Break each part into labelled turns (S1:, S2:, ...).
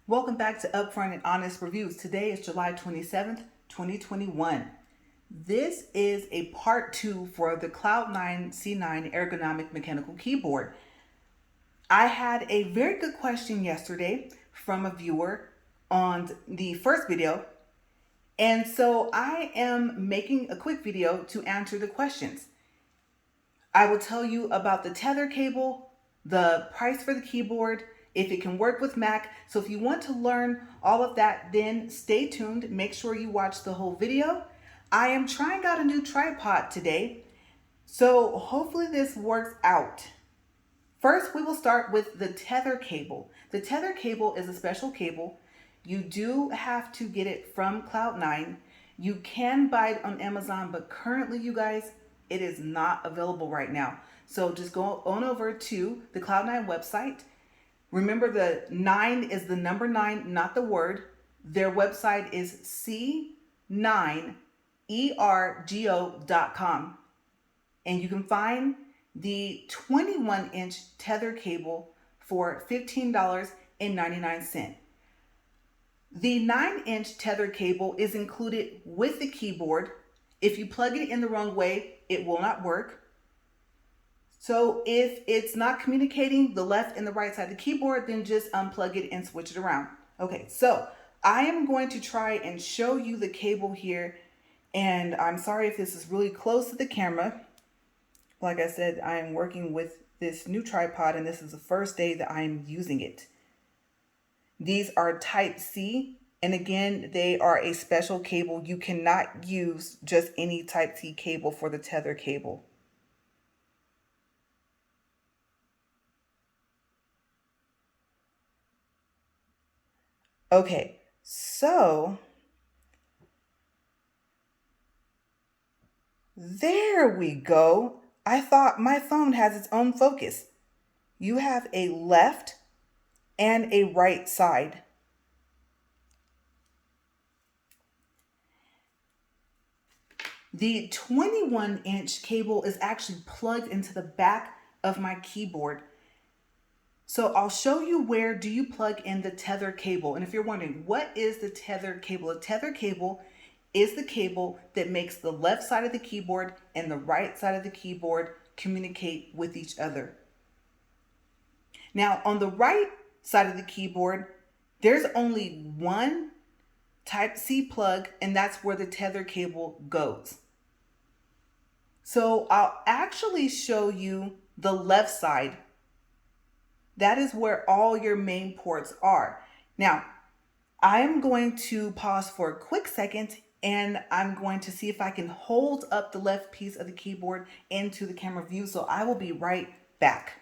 S1: Welcome back to Upfront and Honest Reviews. Today is July 27th, 2021. This is a part 2 for the Cloud Nine C989 Ergonomic Mechanical Keyboard. I had a very good question yesterday from a viewer on the first video, and so I am making a quick video to answer the questions. I will tell you about the Tether cable, the price for the keyboard, if it can work with Mac. So if you want to learn all of that, then stay tuned. Make sure you watch the whole video. I am trying out a new tripod today, so hopefully this works out. First, we will start with the Tether cable. The Tether cable is a special cable. You do have to get it from Cloud9. You can buy it on Amazon, but currently, you guys, it is not available right now. So just go on over to the Cloud9 website. Remember, the 9 is the number 9, not the word. Their website is C9ergo.com. And you can find the 21-inch Tether cable for $15.99. The 9-inch Tether cable is included with the keyboard. If you plug it in the wrong way, it will not work. So if it's not communicating the left and the right side of the keyboard, then just unplug it and switch it around. Okay, so I am going to try and show you the cable here. And I'm sorry if this is really close to the camera. Like I said, I am working with this new tripod, and this is the first day that I am using it. These are Type C, and again, they are a special cable. You cannot use just any Type C cable for the Tether cable. Okay, so there we go. I thought my phone has its own focus. You have a left and a right side. The 21-inch cable is actually plugged into the back of my keyboard. So I'll show you where do you plug in the Tether cable. And if you're wondering, what is the Tether cable? The Tether cable is the cable that makes the left side of the keyboard and the right side of the keyboard communicate with each other. Now, on the right side of the keyboard, there's only one Type C plug, and that's where the Tether cable goes. So I'll actually show you the left side. That is where all your main ports are. Now, I am going to pause for a quick second, and I'm going to see if I can hold up the left piece of the keyboard into the camera view. So I will be right back.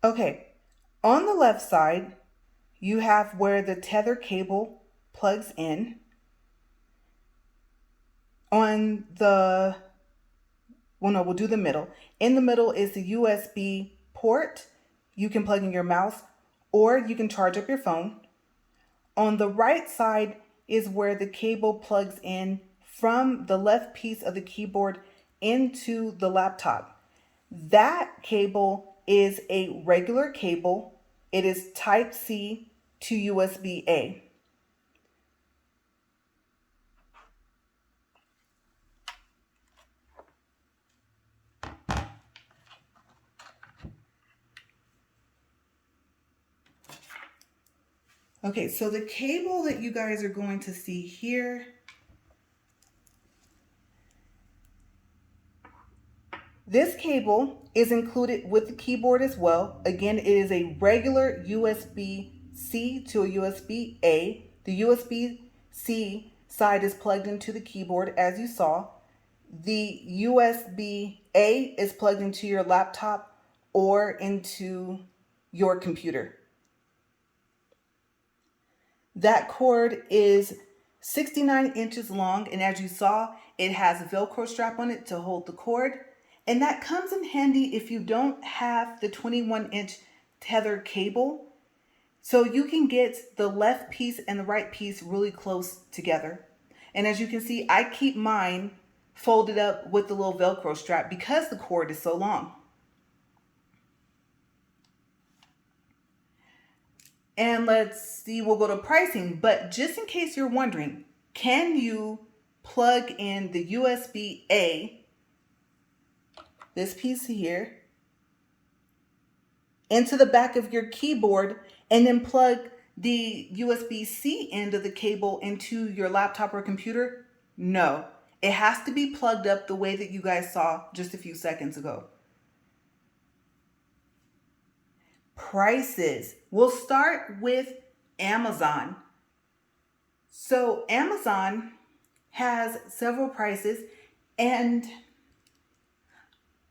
S1: Okay, on the left side, you have where the Tether cable plugs in. On the we'll do the middle. In the middle is the USB port. You can plug in your mouse or you can charge up your phone. On the right side is where the cable plugs in from the left piece of the keyboard into the laptop. That cable is a regular cable. It is Type C to USB-A. Okay, so the cable that you guys are going to see here, this cable is included with the keyboard as well. Again, it is a regular USB-C to a USB-A. The USB-C side is plugged into the keyboard, as you saw. The USB-A is plugged into your laptop or into your computer. That cord is 69 inches long, and as you saw, it has a Velcro strap on it to hold the cord. And that comes in handy if you don't have the 21-inch Tether cable. So you can get the left piece and the right piece really close together. And as you can see, I keep mine folded up with the little Velcro strap because the cord is so long. And let's see, we'll go to pricing. But just in case you're wondering, can you plug in the USB-A, this piece here, into the back of your keyboard and then plug the USB-C end of the cable into your laptop or computer? No, it has to be plugged up the way that you guys saw just a few seconds ago. Prices. We'll start with Amazon. So Amazon has several prices, and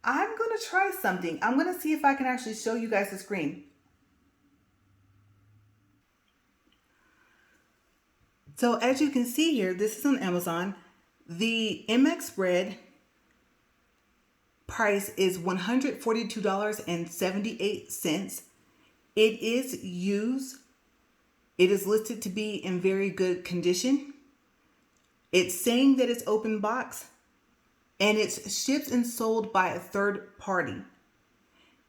S1: I'm going to try something. I'm going to see if I can actually show you guys the screen. So as you can see here, this is on Amazon. The MX Red price is $142.78. It is used. It is listed to be in very good condition. It's saying that it's open box, and it's shipped and sold by a third party.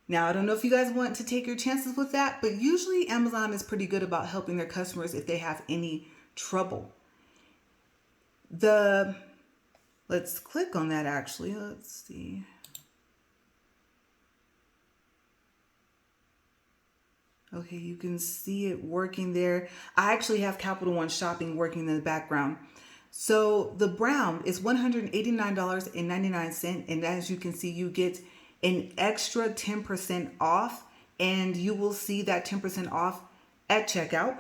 S1: Now, I don't know if you guys want to take your chances with that, but usually Amazon is pretty good about helping their customers if they have any trouble. Let's click on that actually. Let's see. Okay, you can see it working there. I actually have Capital One Shopping working in the background. So the brown is $189.99. And as you can see, you get an extra 10% off. And you will see that 10% off at checkout.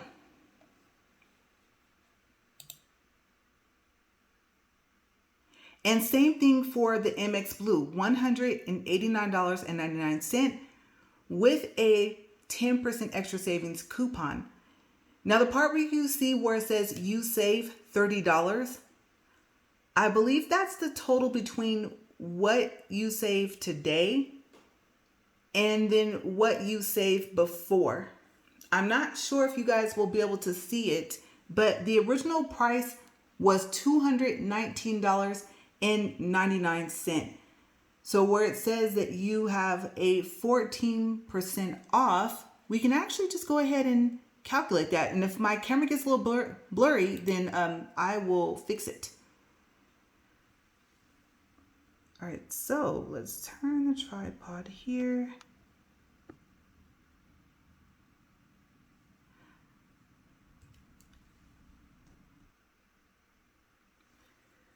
S1: And same thing for the MX Blue, $189.99 with a 10% extra savings coupon. Now the part where you see where it says you save $30, I believe that's the total between what you save today and then what you save before. I'm not sure if you guys will be able to see it, but the original price was $219.99. So where it says that you have a 14% off, we can actually just go ahead and calculate that. And if my camera gets a little blurry, then I will fix it. All right, so let's turn the tripod here.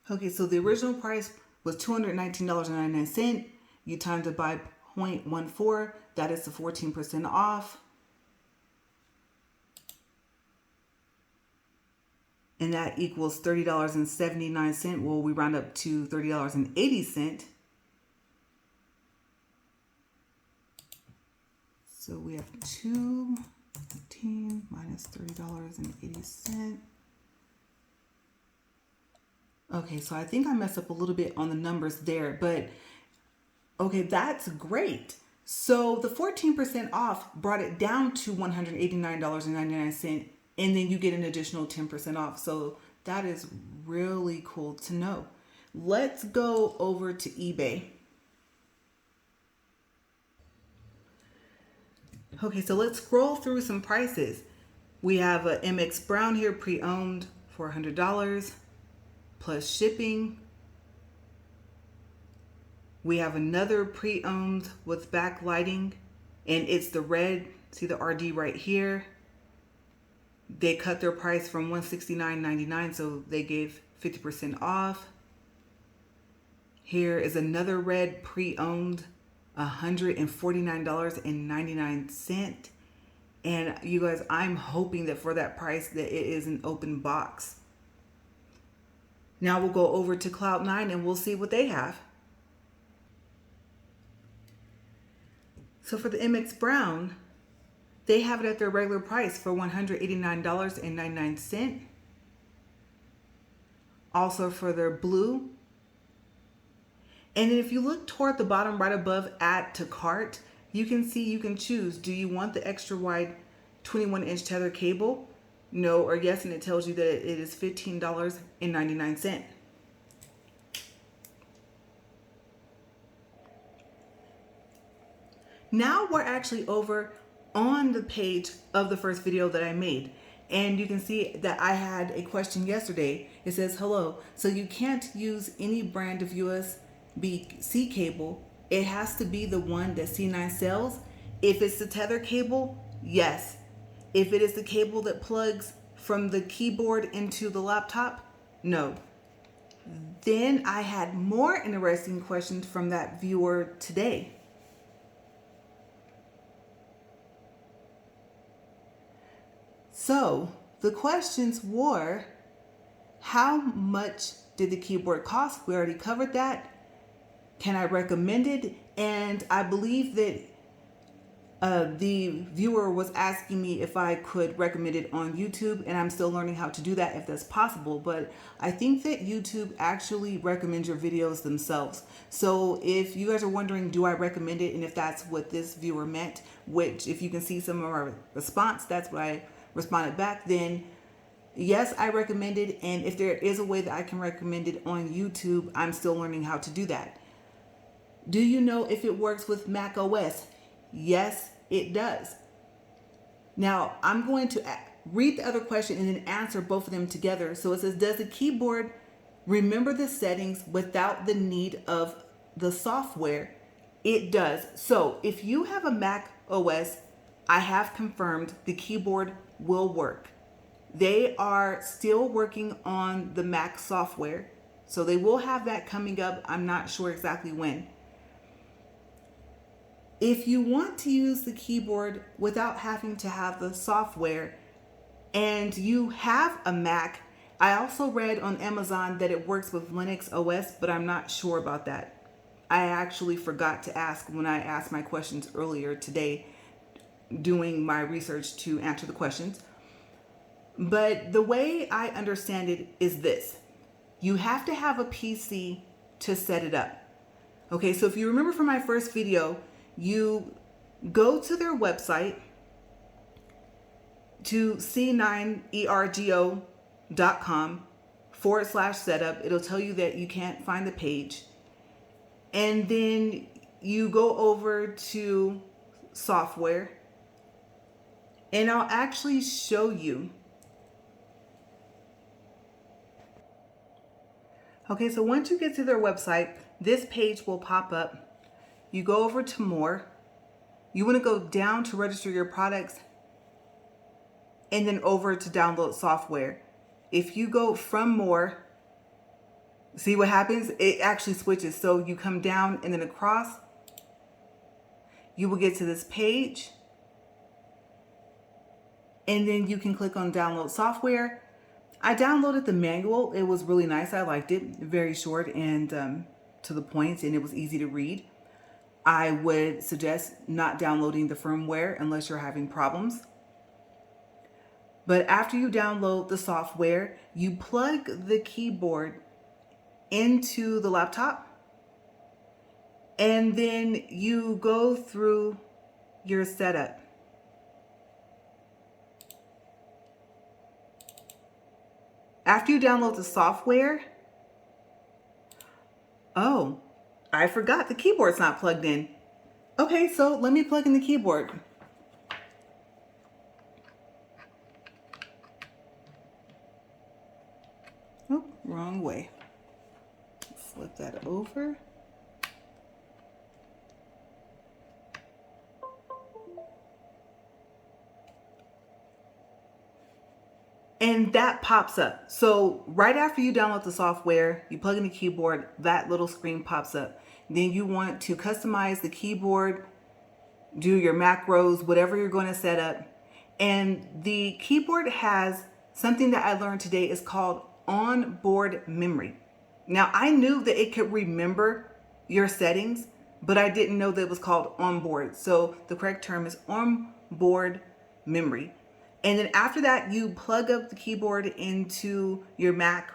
S1: Okay, so the original price was $219.99. You times it by 0.14, that is the 14% off. And that equals $30.79. Well, we round up to $30.80. So we have 219 minus $30.80. Okay, so I think I messed up a little bit on the numbers there, but okay, that's great. So the 14% off brought it down to $189.99, and then you get an additional 10% off. So that is really cool to know. Let's go over to eBay. Okay, so let's scroll through some prices. We have a MX Brown here, pre-owned, $400. Plus shipping. We have another pre-owned with backlighting, and it's the red. See the RD right here. They cut their price from $169.99, so they gave 50% off. Here is another red pre-owned, $149.99. And you guys, I'm hoping that for that price that it is an open box. Now we'll go over to Cloud Nine and we'll see what they have. So for the MX Brown, they have it at their regular price for $189.99. Also for their blue. And then if you look toward the bottom right above add to cart, you can see you can choose. Do you want the extra wide 21-inch tether cable? No or yes, and it tells you that it is $15.99. Now we're actually over on the page of the first video that I made. And you can see that I had a question yesterday. It says, hello, so you can't use any brand of USB-C cable. It has to be the one that C9 sells. If it's the Tether cable, yes. If it is the cable that plugs from the keyboard into the laptop, no. Then I had more interesting questions from that viewer today. So the questions were, how much did the keyboard cost? We already covered that. Can I recommend it? And I believe that the viewer was asking me if I could recommend it on YouTube, and I'm still learning how to do that if that's possible. But I think that YouTube actually recommends your videos themselves. So if you guys are wondering, do I recommend it? And if that's what this viewer meant, which if you can see some of our response, that's what I responded back, then yes, I recommend it. And if there is a way that I can recommend it on YouTube, I'm still learning how to do that. Do you know if it works with Mac OS? Yes, it does. Now, I'm going to read the other question and then answer both of them together. So it says, does the keyboard remember the settings without the need of the software? It does. So if you have a Mac OS, I have confirmed the keyboard will work. They are still working on the Mac software, so they will have that coming up. I'm not sure exactly when. If you want to use the keyboard without having to have the software and you have a Mac, I also read on Amazon that it works with Linux OS, but I'm not sure about that. I actually forgot to ask when I asked my questions earlier today, doing my research to answer the questions. But the way I understand it is this. You have to have a PC to set it up. Okay, so if you remember from my first video, you go to their website to c9ergo.com/setup. It'll tell you that you can't find the page. And then you go over to software. And I'll actually show you. Okay, so once you get to their website, this page will pop up. You go over to more. You want to go down to register your products and then over to download software. If you go from more, see what happens? It actually switches. So you come down and then across, you will get to this page. And then you can click on download software. I downloaded the manual. It was really nice. I liked it. Very short and to the point, and it was easy to read. I would suggest not downloading the firmware unless you're having problems. But after you download the software, you plug the keyboard into the laptop, and then you go through your setup. After you download the software, oh, I forgot the keyboard's not plugged in. Okay, so let me plug in the keyboard. Oh, wrong way. Flip that over. And that pops up. So right after you download the software, you plug in the keyboard, that little screen pops up. Then you want to customize the keyboard, do your macros, whatever you're going to set up. And the keyboard has something that I learned today is called onboard memory. Now, I knew that it could remember your settings, but I didn't know that it was called onboard. So the correct term is onboard memory. And then after that, you plug up the keyboard into your Mac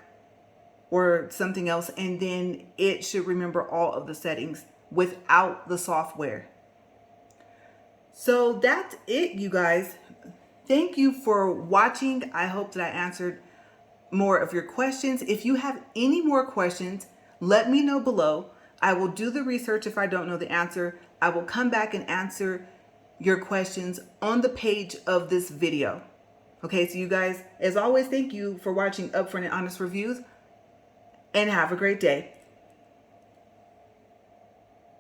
S1: or something else, and then it should remember all of the settings without the software. So that's it, you guys. Thank you for watching. I hope that I answered more of your questions. If you have any more questions, let me know below. I will do the research if I don't know the answer. I will come back and answer your questions on the page of this video. Okay, so you guys, as always, thank you for watching Upfront and Honest Reviews, and have a great day.